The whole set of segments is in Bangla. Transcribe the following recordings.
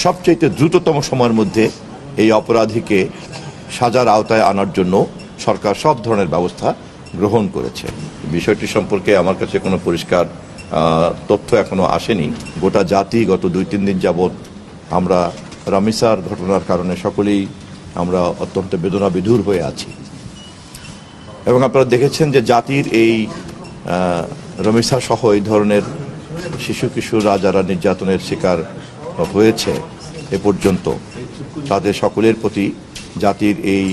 সবচেয়ে দ্রুততম সময়ের মধ্যে এই অপরাধীকে সাজার আওতায় আনার জন্য সরকার সব ধরনের ব্যবস্থা গ্রহণ করেছে। বিষয়টি সম্পর্কে আমার কাছে কোনো পরিষ্কার তথ্য এখনো আসেনি। গোটা জাতি গত 2-3 দিন যাবৎ আমরা রামিসার ঘটনার কারণে সকলেই আমরা অত্যন্ত বেদনা বিধুর হয়ে আছি এবং আপনারা দেখেছেন যে জাতির এই রামিসা সহ এই ধরনের শিশু কিশোররা যারা নির্যাতনের শিকার হয়েছে এ পর্যন্ত তাদের সকলের প্রতি জাতির এই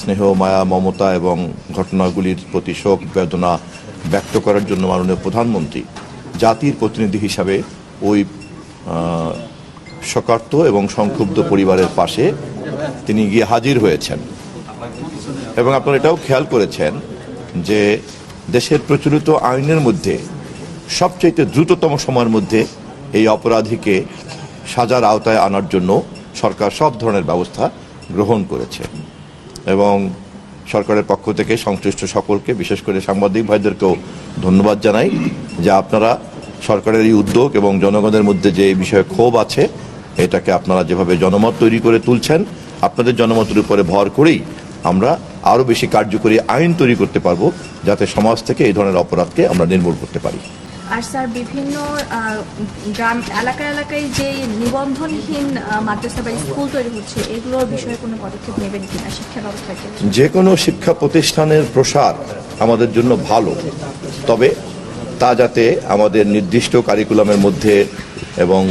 স্নেহ মায়া মমতা এবং ঘটনাগুলির প্রতি শোক বেদনা ব্যক্ত করার জন্য মাননীয় প্রধানমন্ত্রী জাতির প্রতিনিধি হিসাবে ওই শোকার্ত এবং সংক্ষুব্ধ পরিবারের পাশে তিনি গিয়ে হাজির হয়েছেন এবং আপনারা এটাও খেয়াল করেছেন যে দেশের প্রচলিত আইনের মধ্যে সবচেয়ে দ্রুততম সময়ের মধ্যে এই অপরাধীকে সাজার আওতায় আনার জন্য সরকার সব ধরনের ব্যবস্থা গ্রহণ করেছে এবং সরকারের পক্ষ থেকে সংশ্লিষ্ট সকলকে বিশেষ করে সাংবাদিক ভাইদেরকেও ধন্যবাদ জানাই যে আপনারা সরকারের এই উদ্যোগ এবং জনগণের মধ্যে যে বিষয়ে ক্ষোভ আছে এটাকে আপনারা যেভাবে জনমত তৈরি করে তুলছেন আপনাদের জনমতের উপরে ভর করেই আমরা আরও বেশি কার্যকরী আইন তৈরি করতে পারবো যাতে সমাজ থেকে এই ধরনের অপরাধকে আমরা নির্মূল করতে পারি। আর স্যার বিভিন্ন গ্রাম এলাকায় যে নিবন্ধনহীন মাদ্রাসা বা স্কুল তৈরি হচ্ছে এগুলোর বিষয়ে কোনো পদক্ষেপ নেবেন কিনা শিক্ষা ব্যবস্থাকে? যে কোনো শিক্ষা প্রতিষ্ঠানের প্রসার আমাদের জন্য ভালো, তবে তা যাতে আমাদের নির্দিষ্ট কারিকুলামের মধ্যে এবং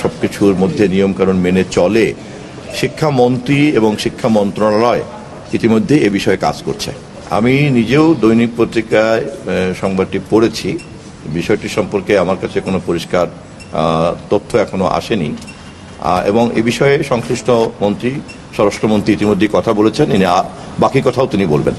সবকিছুর মধ্যে নিয়মকানুন মেনে চলে। শিক্ষামন্ত্রী এবং শিক্ষা মন্ত্রণালয় ইতিমধ্যে এ বিষয়ে কাজ করছে। আমি নিজেও দৈনিক পত্রিকায় সংবাদটি পড়েছি। বিষয়টি সম্পর্কে আমার কাছে কোনো পরিষ্কার তথ্য এখনো আসেনি এবং এ বিষয়ে সংশ্লিষ্ট মন্ত্রী স্বরাষ্ট্রমন্ত্রী ইতিমধ্যেই কথা বলেছেন, বাকি কথাও তিনি বলবেন।